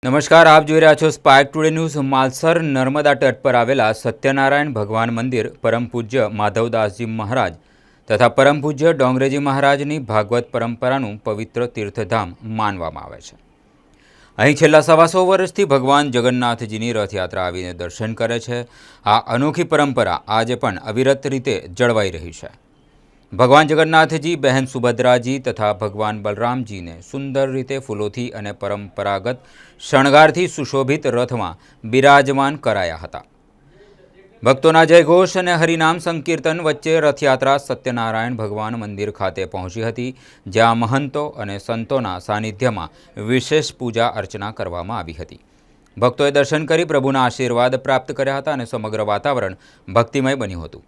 નમસ્કાર, આપ જોઈ રહ્યા છો spark today news. Malsar Narmada તટ પર આવેલા સત્યનારાયણ ભગવાન મંદિર પરમ પૂજ્ય માધવદાસજી મહારાજ તથા પરમ પૂજ્ય ડોંગરેજી મહારાજની ભાગવત પરંપરાનું પવિત્ર તીર્થધામ માનવામાં આવે છે। અહીં છેલ્લા 125 વર્ષથી ભગવાન જગન્નાથજીની રથયાત્રા આવીને દર્શન કરે છે। આ અનોખી પરંપરા આજે પણ અવિરત રીતે જળવાઈ રહી છે। भगवान जगन्नाथजी, बहन सुभद्राजी तथा भगवान बलरामजी ने सुंदर रीते फूलोथी अने परंपरागत शणगारथी सुशोभित रथ में बिराजमान कराया हता। भक्तों जयघोष और हरिनाम संकीर्तन वच्चे रथयात्रा सत्यनारायण भगवान मंदिर खाते पहुंची हती, ज्यां महंतो और संतों सानिध्य में विशेष पूजा अर्चना करवामां आवी हती। भक्तोए दर्शन करी प्रभुना आशीर्वाद प्राप्त कर्या हता अने समग्र वातावरण भक्तिमय बन्युं हतुं।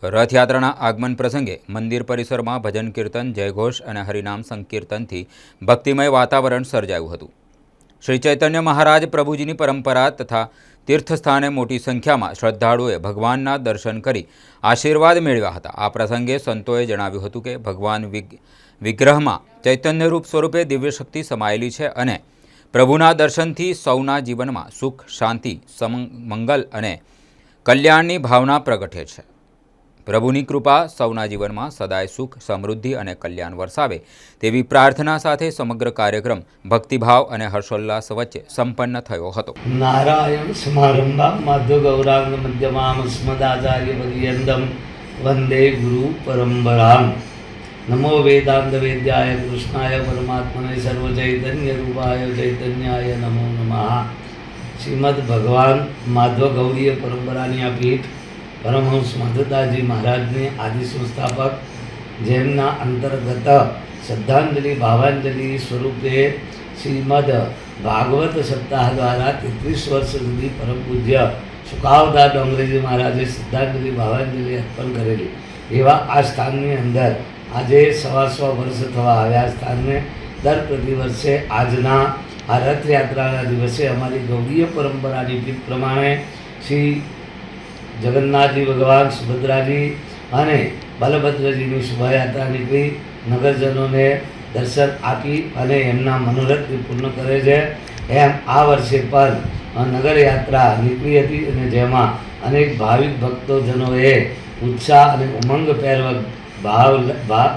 रथयात्रा आगमन प्रसंगे मंदिर परिसर में भजन कीर्तन, जयघोष और हरिनाम संकीर्तन थी भक्तिमय वातावरण सर्जायुं हतुं। श्री चैतन्य महाराज प्रभुजी परंपरा तथा तीर्थस्थाने मोटी संख्या में श्रद्धालुओं भगवान दर्शन करी आशीर्वाद मेळव्या हता। आ प्रसंगे संतोए जणाव्युं हतुं के भगवान विग्रह में चैतन्य रूप स्वरूपे दिव्य शक्ति समायेली छे अने प्रभुना दर्शन थी सौना जीवन में सुख, शांति, मंगल और कल्याणनी भावना प्रगटे छे। प्रभुनी कृपा सौना जीवन में सदाय सुख, समृद्धि और कल्याण वरसावे तेवी प्रार्थना साथे समग्र कार्यक्रम भक्तिभाव और हर्षोल्लास वच्चे संपन्न थयो हतो। नारायण समारंभा माधव गौरांग मध्यमाम अस्मदाचार्य पर्यंतम वंदे गुरु परंपरां। नमो वेदांत वेद्याय कृष्णाय परमात्मने सर्वचैतन्य रूपाय चैतन्याय नमो नमः। श्रीमद् भगवान माधव गौरीय परंपरानी आ पीठ परमहंस माधवदासजी महाराज ने आदि संस्थापक जेमना अंतर्गत श्रद्धांजलि भावांजलि स्वरूपे श्रीमद भागवत सप्ताह द्वारा 33 वर्ष सुधी परम पूज्य सुकावदा डोंगरेजी महाराजे श्रद्धांजलि भावांजलि अर्पण करेली एवा आ स्थाननी अंदर आजे 125 वर्ष थवा आव्या। स्थान ने दर प्रतिवर्षे आजना आ रथयात्रा दिवसे अमारी गौरीय परंपरानी पीठ प्रमाणे श्री जगन्नाथजी भगवान, सुभद्राजी अने बलभद्रजीनी शोभायात्रा निकली नगरजनों ने दर्शन आपी अने एमना मनोरथ पूर्ण करे छे। एम आ वर्षे पण नगर यात्रा निकली हती अने जेमां अनेक भाविक भक्तोजनोए उत्साह अने उमंगभेर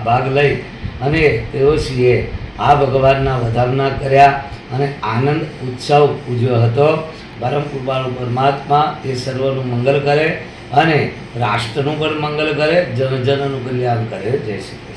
भाग लई अने तेओश्रीए आ भगवानना વધામણા કર્યા અને આનંદ ઉત્સવ ઉજવ્યો હતો। परम कृपालु परमात्मा ये सर्वનું मंगल करे अने राष्ट्रનું પણ મંગલ કરે, જનજનનું કલ્યાણ કરે। जय श्री कृष्ण।